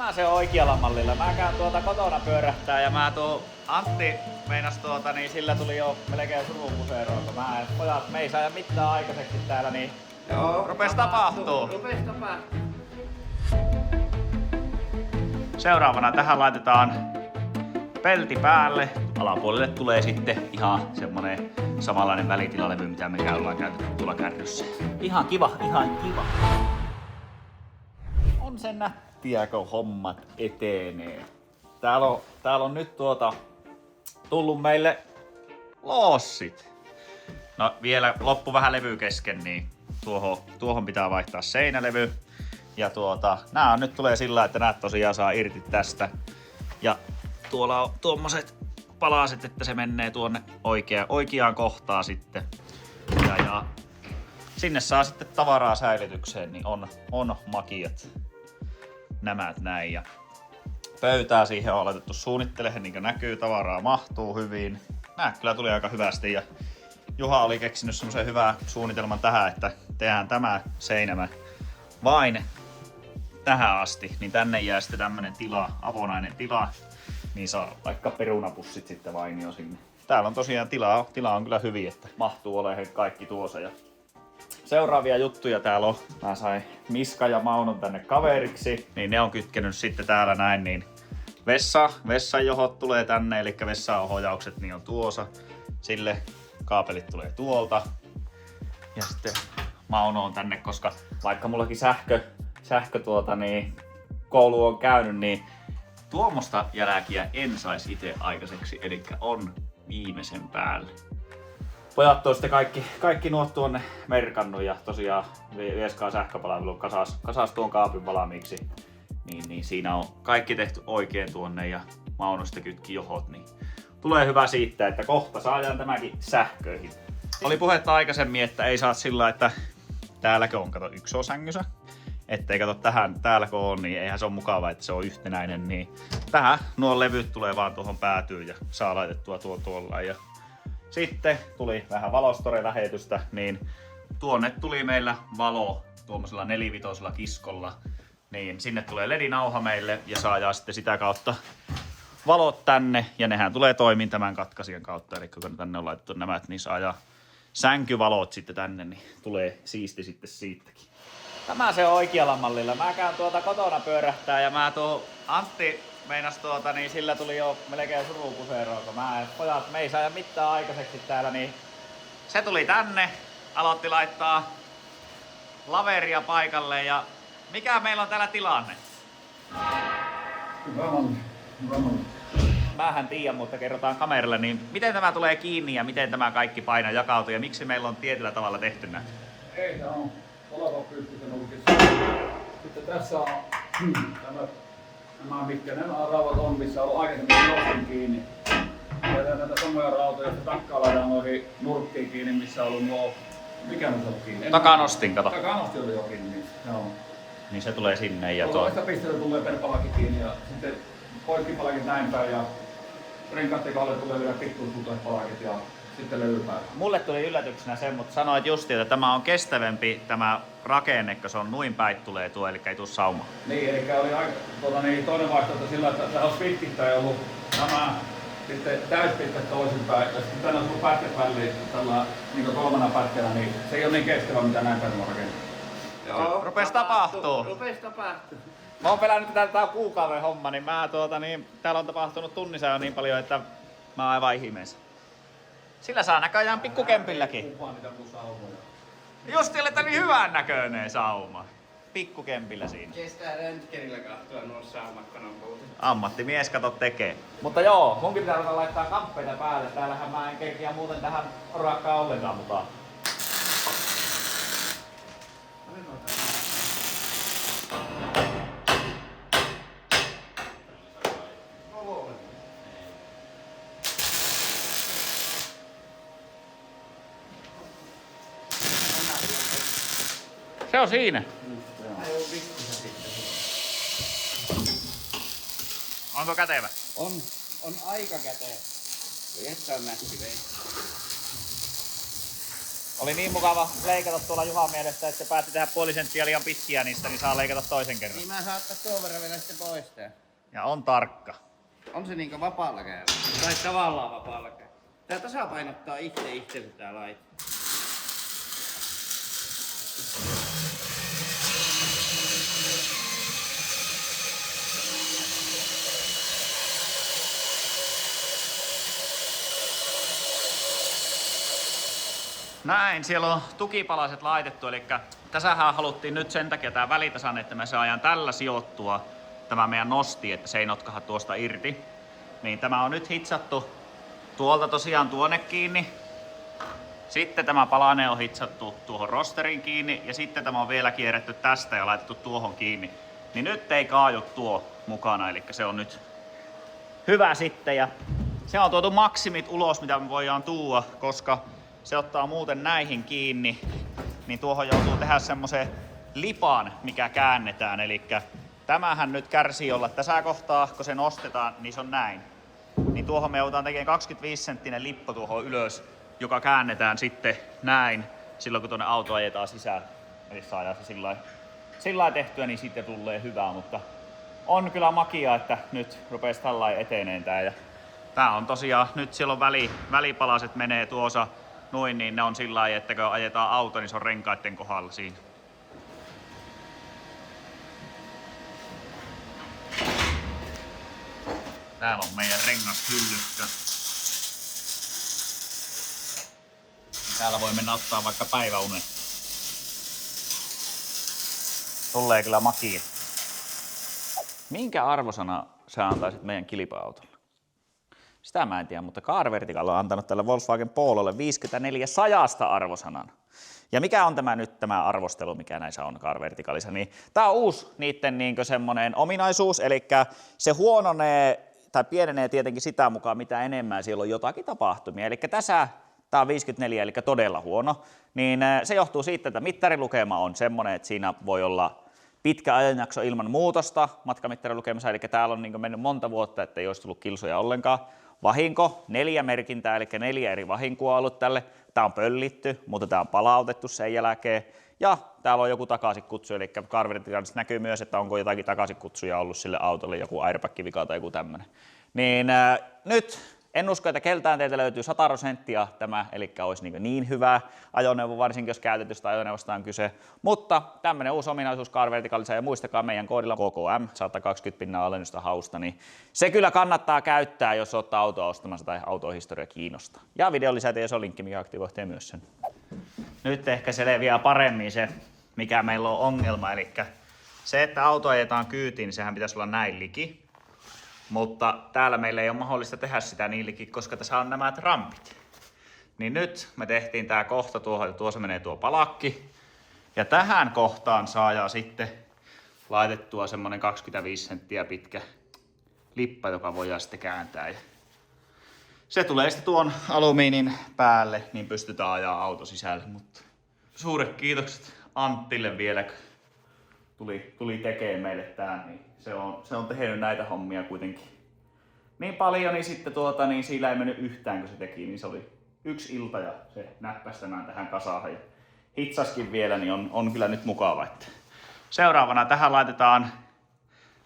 Tämä se on oikealla mallilla. Mä käyn kotona pyörähtää ja Antti meinas niin sillä tuli jo melkein surunmuseeroon, kun pojat me ei saa mitään aikaiseksi täällä, niin joo, rupes tapahtuu. Rupes tapahtuu. Seuraavana tähän laitetaan pelti päälle. Alapuolelle tulee sitten ihan semmonen samanlainen välitilalevy, mitä me ollaan käytetty tuolla kärryssä. Ihan kiva, ihan kiva. On se nättiä, kun hommat etenee. Täällä on nyt tullut meille lossit. No vielä loppu vähän levy kesken, niin tuohon pitää vaihtaa seinälevy. Ja nää nyt tulee sillä, että näet tosiaan saa irti tästä. Ja tuolla on tuommoiset palaset, että se menee tuonne oikeaan kohtaan sitten. Ja sinne saa sitten tavaraa säilytykseen, niin on makiat nämä näin. Ja pöytää siihen on laitettu suunnittelemaan, niin kuin näkyy, tavaraa mahtuu hyvin. Nää kyllä tuli aika hyvästi ja Juha oli keksinyt semmoisen hyvän suunnitelman tähän, että tehdään tämä seinämä vain tähän asti, niin tänne jää sitten tämmönen tila, avonainen tila, niin saa vaikka perunapussit sitten vain jo sinne. Täällä on tosiaan tila on kyllä hyvin, että mahtuu olemaan kaikki tuossa. Ja seuraavia juttuja täällä on. Mä sain Miska ja Maunon tänne kaveriksi, niin ne on kytkenyt sitten täällä näin, niin vessan johot tulee tänne, eli vessaohjaukset niin on tuossa. Sille kaapelit tulee tuolta. Ja sitten Mauno on tänne, koska vaikka mullakin sähkö koulu on käynyt, niin tuommoista jälkiä en saisi itse aikaiseksi, eli on viimeisen päälle. Pojat on sitten kaikki nuot tuonne merkannut ja tosiaan Vieskaa sähköpalvelu kasas tuon kaapin valmiiksi. Niin siinä on kaikki tehty oikein tuonne ja Mauno sitten kytki johot, niin tulee hyvä siitä, että kohta saadaan tämäkin sähköihin. Oli puhetta aikaisemmin, että ei saa sillä, että täälläkö on yksi sängysä. Ettei kato täällä kun on, niin eihän se ole mukavaa, että se on yhtenäinen. Niin tähän nuo levyt tulee vaan tuohon päätyyn ja saa laitettua tuolla. Ja sitten tuli vähän valostore-lähetystä, niin tuonne tuli meillä valo tuommoisella 4-vitosella kiskolla. Niin sinne tulee ledinauha meille ja saadaan sitten sitä kautta valot tänne. Ja nehän tulee toimin tämän katkaisijan kautta. Eli kun tänne on laitettu nämä, niin saadaan sänkyvalot sitten tänne, niin tulee siisti sitten siitäkin. Tämä se on oikealla mallilla. Mä käyn kotona pyörähtää ja Antti meinas niin sillä tuli jo melkein surunmuseeroon, kun pojat me ei saa mitään aikaiseksi täällä, niin se tuli tänne, aloitti laittaa laveria paikalle ja mikä meillä on täällä tilanne? Hyvä malli. Mähän tiedän, mutta kerrotaan kameralle, niin miten tämä tulee kiinni ja miten tämä kaikki paino jakautuu ja miksi meillä on tietyllä tavalla tehty näin? Ei, tää on olkapystyssä nurkissa. Sitten tässä on nämä mitkä nämä raudat on, missä on ollut aikaisemmin nostin kiinni. Ja näitä samoja rautoja, joista takkaa laidaan noihin nurkkiin kiinni, missä on ollut nuo, mikä ne on kiinni? Takanostin, kato. Takanosti oli jo kiinni, joo. Niin se tulee sinne ja Tuolla pisteellä tulee perpalakin kiinni ja sitten poikkipalakit näin päin ja renkaatteikolle tulee vielä pikkuisuuteen palakit ja sitten levypää. Mulle tuli yllätyksenä sen, mutta sanoit justi, että tämä on kestävämpi tämä rakenne, kun se on noin päin tulee tuo, eli ei tule sauma. Niin, eli oli aika, toinen vaihtoehto sillä, että se olisi pitkittäin ollut nämä sitten täyspitket toisinpäin, ja sitten tänne on tullut pätkät väliin tällä niin kolmana pätkänä, niin se ei ole niin kestävä, mitä näin päin on rakennettu. Joo, Rupes tapahtuu. Rupes tapahtuu. Mä oon pelännyt, että tää on kuukauden homma, niin täällä on tapahtunut tunnissa jo niin paljon, että mä oon aivan ihmeessä. Sillä saa näköjään pikkukempilläkin. Kuvaa niitä mun saumoja. Justi olette niin hyvän näköinen sauma. Pikkukempillä siinä. Kestää röntgenillä kahtua nuo saumat, kun on puhuttu. Ammattimies kato tekee. Mutta joo, munkin pitää ruveta laittaa kamppeita päälle. Täällähän mä en kerkiä muuten tähän orakkaan ollenkaan mukaan. Se on siinä. Onko kätevä? On aika kätevä. Että on nätti vei. Oli niin mukava leikata tuolla Juhan mielestä, että se päätti tehdä puoli senttiä liian pitkiä niistä, niin saa leikata toisen kerran. Niin mä saattaa tuon verran vielä sitten poistaa. Ja on tarkka. On se niinkö vapaalla kädellä? Tai tavallaan vapaalla kädellä. Tää tasapainottaa itse tää laite. Näin, siellä on tukipalaset laitettu, eli tässähän haluttiin nyt sen takia tää välitasan, että me saadaan tällä sijoittua tämä meidän nosti, että se ei notkaha tuosta irti. Niin tämä on nyt hitsattu tuolta tosiaan tuonne kiinni. Sitten tämä palanen on hitsattu tuohon rosteriin kiinni ja sitten tämä on vielä kierretty tästä ja laitettu tuohon kiinni. Niin nyt ei kaaju tuo mukana, eli se on nyt hyvä sitten. Ja se on tuotu maksimit ulos, mitä me voidaan tuoda, koska se ottaa muuten näihin kiinni, niin tuohon joutuu tehdä semmoisen lipan, mikä käännetään. Eli tämähän nyt kärsii olla tässä kohtaa, kun se nostetaan, niin se on näin. Niin tuohon me joudutaan tekemään 25 senttinen lippo tuohon ylös, joka käännetään sitten näin, silloin kun tuonne auto ajetaan sisään. Eli saadaan se sillä tehtyä, niin sitten tulee hyvää, mutta on kyllä makia, että nyt rupesi tällainen eteneen tää. Ja tää on tosiaan, nyt siellä on välipalaset menee tuossa noin, niin ne on sillä lailla, että kun ajetaan auto, niin se on renkaiden kohdalla siinä. Täällä on meidän rengashyllykkö. Täällä voi mennä ottaa vaikka päiväunen. Tulee kyllä makia. Minkä arvosana sä antaisit meidän kilpa-autolle? Sitä mä en tiedä, mutta Car Vertical on antanut tälle Volkswagen Pololle 54 sajasta arvosanan. Ja mikä on tämä arvostelu, mikä näissä on Car Verticalissa? Niin tää on uusi niitten semmonen ominaisuus, eli se huononee tai pienenee tietenkin sitä mukaan, mitä enemmän siellä on jotakin tapahtumia. Eli tässä tää on 54, eli todella huono. Niin se johtuu siitä, että mittarilukema on semmonen, että siinä voi olla pitkä ajanjakso ilman muutosta matkamittarilukemassa, eli täällä on mennyt monta vuotta, että ei olisi tullut kilsoja ollenkaan. Vahinko, 4 merkintää, eli 4 eri vahinkoa on ollut tälle. Tää on pöllitty, mutta tää on palautettu sen jälkeen. Ja täällä on joku takaisikutsu, eli Car Verticalissa näkyy myös, että onko jotakin takaisikutsuja ollut sille autolle, joku airbag-vika tai joku tämmönen. Niin nyt en usko, että keltään teiltä löytyy 100% tämä, eli olisi niin hyvä ajoneuvo, varsinkin jos käytetystä ajoneuvosta on kyse. Mutta tämmöinen uusi ominaisuus Car Verticalissa, ja muistakaa meidän koodilla KKM, 120 € alennusta hausta, niin se kyllä kannattaa käyttää, jos olette autoa ostamassa tai autohistoria kiinnostaa. Ja videon lisätietoja on linkki, mikä aktivoitte myös sen. Nyt ehkä selviää paremmin se, mikä meillä on ongelma, eli se, että auto ajetaan kyytiin, niin sehän pitäisi olla näin liki. Mutta täällä meillä ei ole mahdollista tehdä sitä niin liki, koska tässä on nämä rampit. Niin nyt me tehtiin tää kohta tuohon, että tuossa menee tuo palakki. Ja tähän kohtaan saadaan sitten laitettua semmonen 25 senttiä pitkä lippa, joka voidaan sitten kääntää. Ja se tulee sitten tuon alumiinin päälle, niin pystytään ajaa auto sisälle. Mutta suuret kiitokset Anttille vielä, kun tuli tekemään meille tää. Niin se on tehnyt näitä hommia kuitenkin niin paljon, niin sitten niin sillä ei mennyt yhtään, kun se teki. Niin se oli yksi ilta ja se näppäsi tämän tähän kasaan. Ja hitsaskin vielä, niin on kyllä nyt mukava. Että seuraavana tähän laitetaan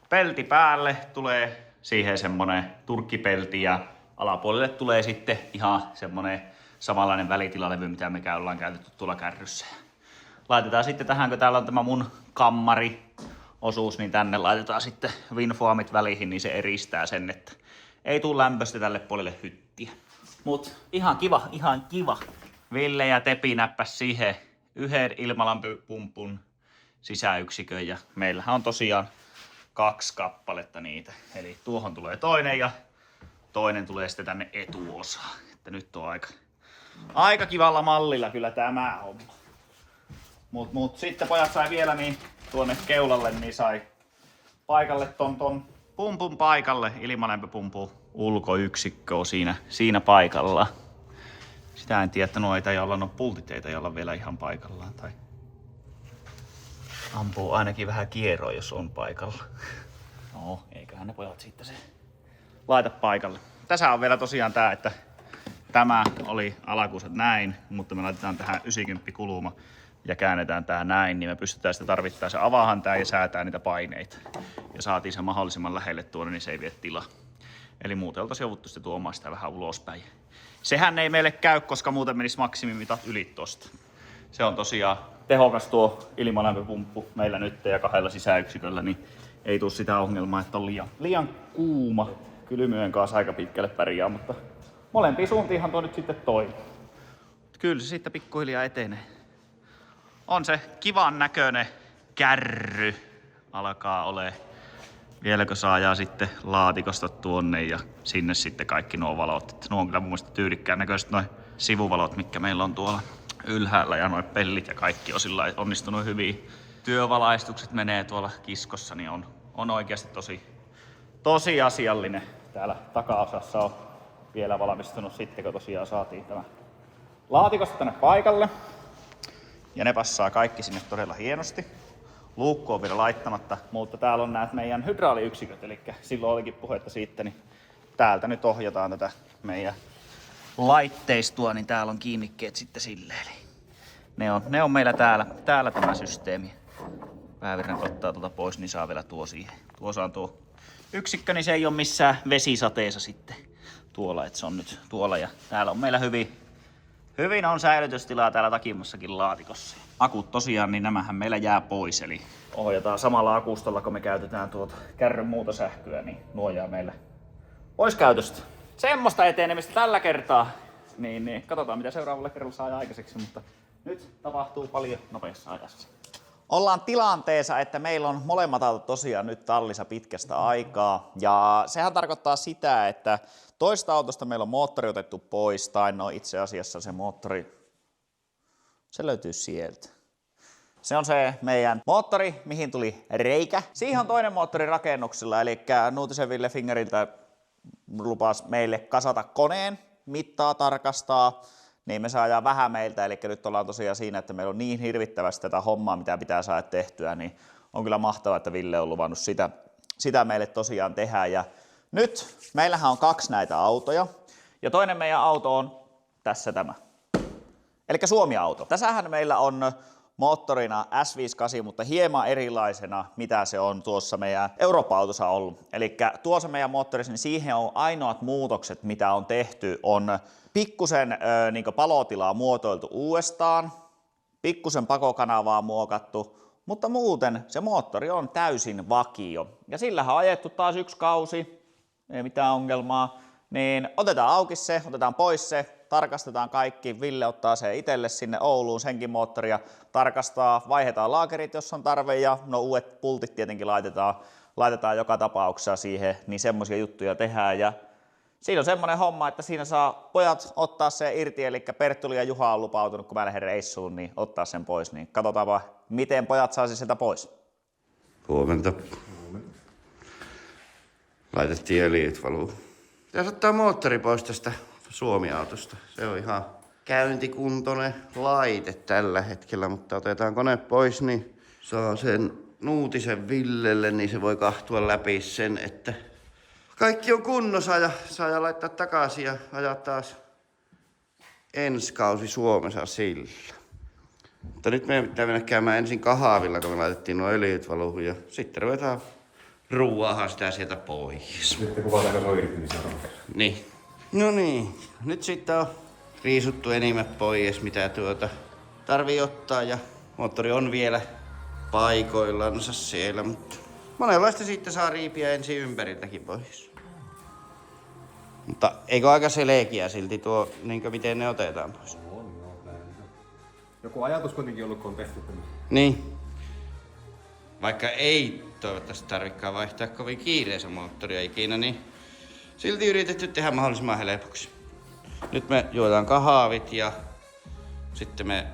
pelti päälle. Tulee siihen semmonen turkkipelti ja alapuolelle tulee sitten ihan semmonen samanlainen välitilalevy, mitä me ollaan käytetty tuolla kärryssä. Laitetaan sitten tähän, kun täällä on tämä mun kammari osuus, niin tänne laitetaan sitten winfoamit väliin, niin se eristää sen, että ei tule lämpöstä tälle puolelle hyttiä. Mut ihan kiva. Ville ja Tepi näppäs siihen yhden ilmalämpöpumpun sisäyksikön ja meillähän on tosiaan 2 kappaletta niitä. Eli tuohon tulee toinen ja toinen tulee sitten tänne etuosaan. Että nyt on aika kivalla mallilla kyllä tämä homma. Mut sitten pojat sai vielä niin tuonne keulalle, niin sai paikalle ton pumpun paikalle, ilmalämpöpumpun ulkoyksikkö on siinä paikallaan. Sitä en tiedä, että noita ei olla, no pultit ei olla vielä ihan paikallaan. Tai ampuu ainakin vähän kierroa, jos on paikalla. No, eiköhän ne pojat sitten se laita paikalle. Tässä on vielä tosiaan tää, että Tämä oli alakuuset näin, mutta me laitetaan tähän 90 kuluma ja käännetään tää näin, niin me pystytään sitä tarvittaessa avaamaan tää ja säätää niitä paineita. Ja saatiin se mahdollisimman lähelle tuonne, niin se ei vie tilaa. Eli muuten oltaisiin jouduttu sitten tuomaan sitä vähän ulospäin. Sehän ei meille käy, koska muuten menisi maksimimitat yli tosta. Se on tosiaan tehokas tuo ilmalämpöpumppu meillä nyt ja 2 sisäyksiköllä, niin ei tule sitä ongelmaa, että on liian kuuma. Kylmyjen kanssa aika pitkälle pärjää, mutta molempiin suuntiinhan tuo nyt sitten toimii. Kyllä se sitten pikkuhiljaa etenee. On se kivan näköinen kärry alkaa ole. Vieläkö saadaan sitten laatikosta tuonne ja sinne sitten kaikki nuo valot. Että nuo on kyllä mun mielestä tyylikkään näköiset noin sivuvalot, mitkä meillä on tuolla ylhäällä ja noin pellit ja kaikki on sillä onnistunut hyvin. Työvalaistukset menee tuolla kiskossa, niin on oikeasti tosi asiallinen. Täällä takaosassa on vielä valmistunut sitten, kun tosiaan saatiin tämä laatikosta tänne paikalle. Ja ne passaa kaikki sinne todella hienosti. Luukku on vielä laittamatta, mutta täällä on nämä meidän hydraaliyksiköt, eli silloin olikin puhetta siitä, niin täältä nyt ohjataan tätä meidän laitteistoa, niin täällä on kiinnikkeet sitten silleen. Eli ne on meillä täällä tämä systeemi. Päävirran ottaa tuolta pois, niin saa vielä tuo siihen. Tuossa on tuo yksikkö, niin se ei ole missään vesisateessa sitten tuolla, että se on nyt tuolla. Ja täällä on meillä hyvin on säilytystilaa täällä takimmassakin laatikossa. Akut tosiaan, niin nämähän meillä jää pois, eli ohjataan samalla akustolla, kun me käytetään tuota kärryn muuta sähköä, niin nuo jää meillä pois käytöstä. Semmoista etenemistä tällä kertaa, niin katsotaan mitä seuraavalla kerralla saa aikaiseksi, mutta nyt tapahtuu paljon nopeassa ajassa. Ollaan tilanteessa, että meillä on molemmat autot tosiaan nyt tallissa pitkästä aikaa. Ja sehän tarkoittaa sitä, että toista autosta meillä on moottori otettu pois, tai no itse asiassa se moottori, se löytyy sieltä. Se on se meidän moottori, mihin tuli reikä. Siihen on toinen moottori rakennuksilla, eli Nuutisen Ville Fingeriltä lupasi meille kasata koneen, mittaa tarkastaa. Niin me saadaan vähän meiltä, eli nyt ollaan tosiaan siinä, että meillä on niin hirvittävästi tätä hommaa, mitä pitää saada tehtyä, niin on kyllä mahtavaa, että Ville on luvannut sitä meille tosiaan tehdä. Ja nyt meillähän on 2 näitä autoja, ja toinen meidän auto on tässä tämä, eli Suomi-auto. Tässähän meillä on moottorina S58, mutta hieman erilaisena, mitä se on tuossa meidän Eurooppa-autossa ollut. Eli tuossa meidän moottorissa, niin siihen on ainoat muutokset, mitä on tehty, on pikkusen niin palotilaa muotoiltu uudestaan, pikkusen pakokanavaa muokattu, mutta muuten se moottori on täysin vakio. Ja sillähän on ajettu taas 1 kausi, ei mitään ongelmaa, niin otetaan auki se, otetaan pois se, tarkastetaan kaikki, Ville ottaa se itselle sinne Ouluun, senkin moottoria, tarkastaa, vaihdetaan laakerit, jos on tarve, ja no uudet pultit tietenkin laitetaan joka tapauksessa siihen, niin semmoisia juttuja tehdään. Ja siinä on semmoinen homma, että siinä saa pojat ottaa se irti, eli Perttuli ja Juha on lupautunut, kun mä lähden reissuun, niin ottaa sen pois, niin katsotaanpa, miten pojat saa sieltä pois. Huomenta. Laitettiin öljyt valuu. Pitäisi ottaa moottori pois tästä Suomi-autosta. Se on ihan käyntikuntoinen laite tällä hetkellä, mutta otetaan kone pois, niin saa sen Nuutisen Villelle, niin se voi kahtua läpi sen, että kaikki on kunnossa ja saa laittaa takaisin ja ajaa taas ensi kausi Suomessa sillä. Mutta nyt meidän pitää mennä käymään ensin kahvilla, kun me laitettiin nuo öljyt valuun ja sitten ruvetaan ruuaahan sitä sieltä pois. Sitten kuvataan, se on irti, niin se on. Niin. No niin, nyt sitten on riisuttu enimmät pois, mitä tarvii ottaa ja moottori on vielä paikoillansa siellä, mutta monenlaista sitten saa riipiä ensin ympäriltäkin pois. Mutta eikö aika selkeä silti tuo, niin miten ne otetaan pois? Joku ajatus kuitenkin ollut, kun on tehty tämmöistä. Niin. Vaikka ei toivottavasti tarvikaan vaihtaa kovin kiireensä moottoria ikinä, niin silti yritetty tehdä mahdollisimman helpoksi. Nyt me juodaan kahvit ja sitten me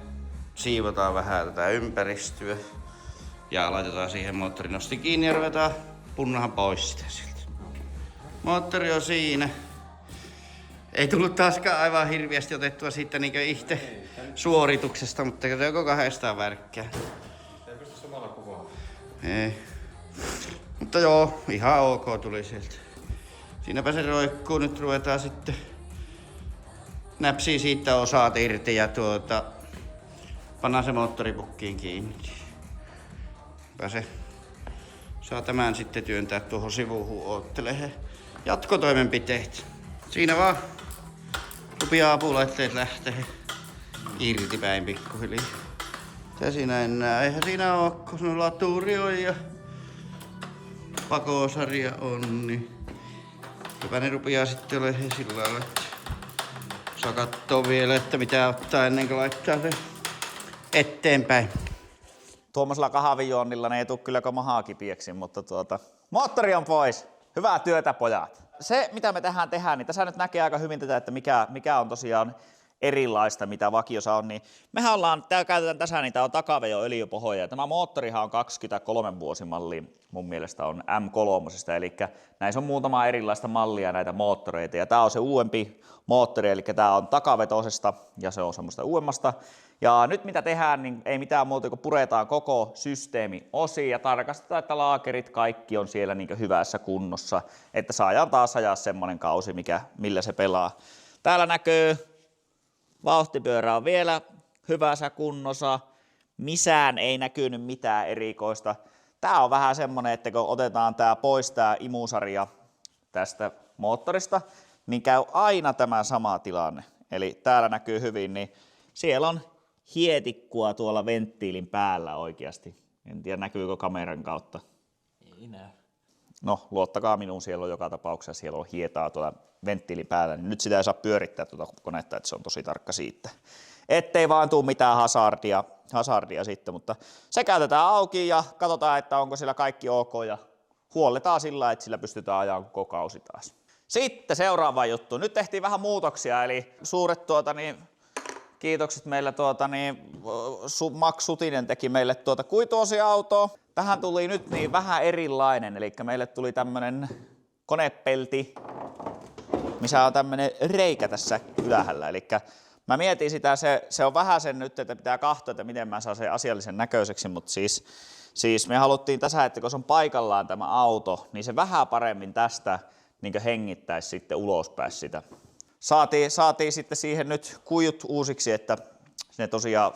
siivotaan vähän tätä ympäristöä ja laitetaan siihen moottorinosti kiinni ja ruvetaan punnahan pois sitä siltä. Moottori on siinä. Ei tullut taaskaan aivan hirviästi otettua siitä niinkö itse suorituksesta, mutta se onko 200 värkkää. Ei pysty samalla kuvaa. Ei. Mutta joo, ihan ok tuli sieltä. Siinäpä se roikkuu. Nyt ruvetaan sitten näpsii siitä osat irti ja pannaan se moottoripukkiin kiinni. Saa tämän sitten työntää tuohon sivuun oottelee jatkotoimenpiteet. Siinä vaan rupeaa apulaitteet lähtee irti päin pikkuhiljaa. Mitä siinä enää? Eihän siinä oo, kun sun laturi on ja pakosarja on, niin hyvä ne rupeaa sitten olemaan sillä lailla, että saa kattoo vielä, että mitä ottaa ennen kuin laittaa se eteenpäin. Tuommoisella kahvijuonnilla ne ei tule kyllä mahaa kipiäksi, mutta moottori on pois. Hyvää työtä, pojat. Se, mitä me tehdään, niin tässä nyt näkee aika hyvin tätä, että mikä on tosiaan erilaista, mitä vakiossa on. Niin mehän käytetään tässä, niin tämä on takavejo öljypohja. Ja tämä moottorihan on 23 vuosimalli, mun mielestä on M3, eli näissä on muutama erilaista mallia näitä moottoreita. Ja tämä on se uudempi moottori, eli tämä on takavetosesta ja se on semmoista uudemmasta. Ja nyt mitä tehdään, niin ei mitään muuta kuin puretaan koko systeemi osiin ja tarkastetaan, että laakerit kaikki on siellä niin hyvässä kunnossa, että saadaan taas ajaa semmoinen kausi, millä se pelaa. Täällä näkyy, vauhtipyörä on vielä hyvässä kunnossa, missään ei näkynyt mitään erikoista. Tää on vähän semmoinen, että kun otetaan tää pois, tää imusarja tästä moottorista, niin käy aina tämä sama tilanne. Eli täällä näkyy hyvin, niin siellä on hietikkua tuolla venttiilin päällä oikeasti. En tiedä näkyykö kameran kautta. Ei näy. No, luottakaa minuun, siellä on joka tapauksessa, siellä on hietaa tuolla venttiilin päällä, niin nyt sitä ei saa pyörittää tuota konetta, että se on tosi tarkka siitä. Ettei vaan tule mitään hazardia sitten, mutta se käytetään auki ja katsotaan, että onko siellä kaikki ok ja huolletaan sillä, että sillä pystytään ajamaan koko kausi taas. Sitten seuraava juttu. Nyt tehtiin vähän muutoksia, eli suuret kiitokset meillä Max Sutinen teki meille kuituosiautoa. Tähän tuli nyt niin vähän erilainen, eli meille tuli tämmönen konepelti, missä on tämmönen reikä tässä ylhäällä. Eli mä mietin sitä, se on vähän sen nyt, että pitää katsoa, että miten mä saan sen asiallisen näköiseksi, mutta siis me haluttiin tässä, että kun se on paikallaan tämä auto, niin se vähän paremmin tästä niin hengittäisi sitten ulospäin sitä. Saatiin sitten siihen nyt kuijut uusiksi, että ne tosiaan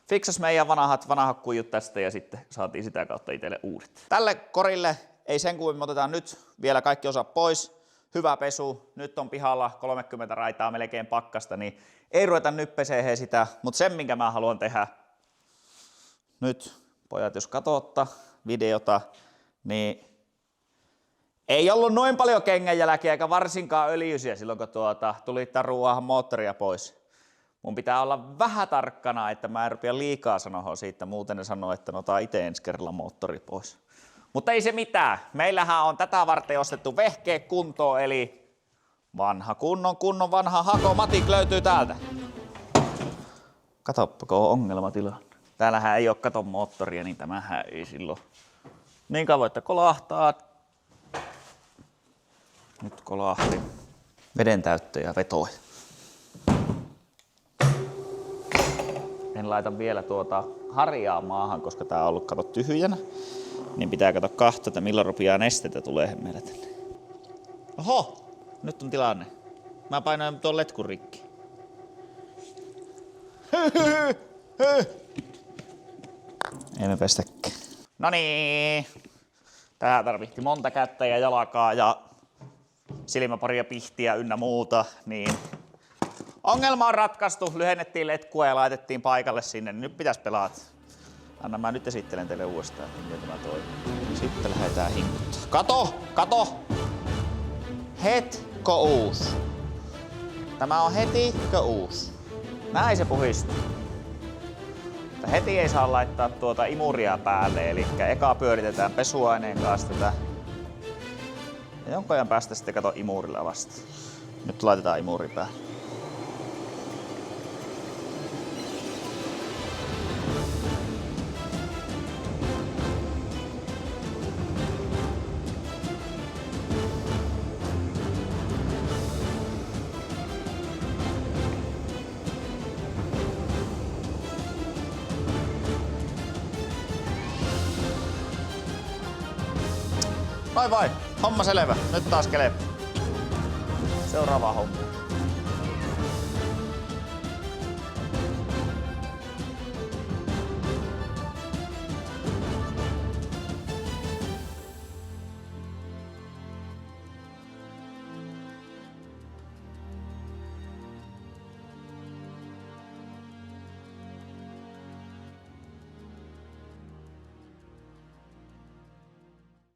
fiksas meidän vanhat kuijut tästä ja sitten saatiin sitä kautta itselle uudet. Tälle korille ei sen kuin me otetaan nyt vielä kaikki osa pois. Hyvä pesu, nyt on pihalla 30 raitaa melkein pakkasta, niin ei ruveta nyppeseen sitä, mutta sen minkä mä haluan tehdä nyt, pojat jos katsotte videota, niin ei ollut noin paljon kengänjälkiä eikä varsinkaan öljyisiä silloin, kun tuli ruuahan moottoria pois. Mun pitää olla vähän tarkkana, että mä en rupea liikaa sanoa siitä, muuten ne sanoo, että otan itse ensi kerralla moottori pois. Mutta ei se mitään. Meillähän on tätä varten ostettu vehkeä kuntoon, eli vanha kunnon vanha Hakomatic löytyy täältä. Katoppa, kun on ongelmatila. Täällähän ei ole katon moottoria, niin tämähän ei silloin. Niin kauan, että kolahtaa. Nyt kolahti. Veden täyttö ja vetoi. En laita vielä harjaa maahan, koska tää on ollut tyhjänä. Niin pitää katsoa, että milloin rupeaa nestetä tulee meille tänne. Oho! Nyt on tilanne. Mä painoin tuon letkun rikki. Ei me pestäkään. Noniin! Tää tarvitti monta kättä ja jalkaa ja silmäparia pihtiä ynnä muuta. Niin ongelma on ratkaistu. Lyhennettiin letkua ja laitettiin paikalle sinne. Nyt pitäisi pelata. Anna mä nyt esittelen teille uudestaan, miten tämä toimii. Sitten lähdetään hinkuttaa. Kato! Hetko uus. Tämä on hetikö uus. Näin se puhistuu. Mutta heti ei saa laittaa imuria päälle, eli eka pyöritetään pesuaineen kanssa tätä. Ja jonkun ajan päästä sitten imurilla vasta. Nyt laitetaan imuri päälle. Vai, homma selvä. Nyt taas keleppi. Seuraava homma.